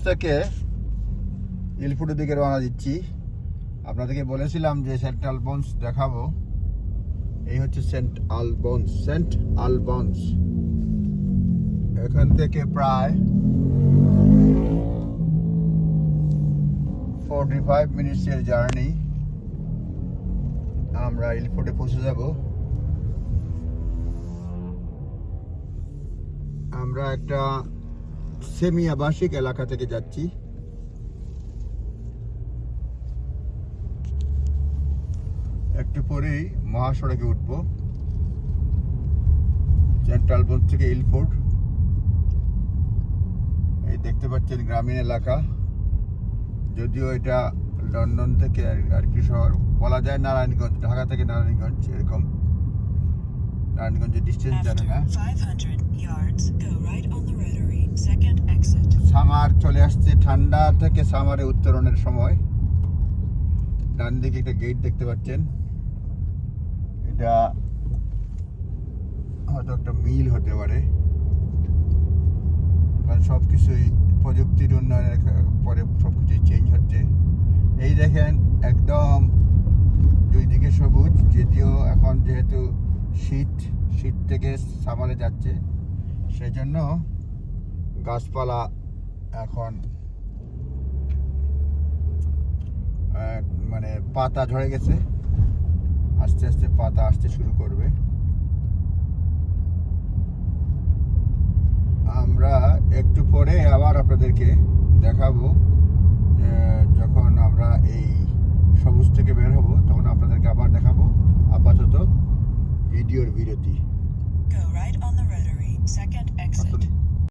থেকে ইলফুটের দিকে রওনা দিচ্ছি। আপনাদেরকে বলেছিলাম যে সেন্ট আলবন্স দেখাবো। এই হচ্ছে সেন্ট আলবন্স। এখান থেকে প্রায় 45 মিনিটসের জার্নি। আমরা ইলফুটে পৌঁছে যাব। আমরা একটা সেমি আবাসিক এলাকা থেকে যাচ্ছি। একটু পরেই মহাসড়কে উঠব। সেন্ট আলবন্স থেকে ইলফুট। এই দেখতে পাচ্ছেন গ্রামীণ এলাকা, যদিও এটা লন্ডন থেকে আর কি শহর বলা যায়, নারায়ণগঞ্জ, ঢাকা থেকে নারায়ণগঞ্জ এরকম। নারায়ণগঞ্জের ডিস্টেন্স জানে না। সামার চলে আসছে, ঠান্ডা থেকে সামারে উত্তরণের সময়। ডান দিকে একটা গেট দেখতে পাচ্ছেন, এটা হয়তো একটা মিল হতে পারে। সবকিছুই প্রযুক্তির উন্নয়নের পরে সবকিছুই চেঞ্জ হচ্ছে। এই দেখেন একদম দুই দিকে সবুজ, যদিও এখন যেহেতু শীত থেকে সামারে যাচ্ছে, সেজন্য গাছপালা এখন মানে পাতা ঝরে গেছে, আস্তে আস্তে পাতা আসতে শুরু করবে। আমরা একটু পরে আবার আপনাদেরকে দেখাবো, যখন আমরা এই সবুজ থেকে বের হব তখন আপনাদেরকে আবার দেখাবো। আপাতত ভিডিওর বিরতি। Go right on the rotary, second exit.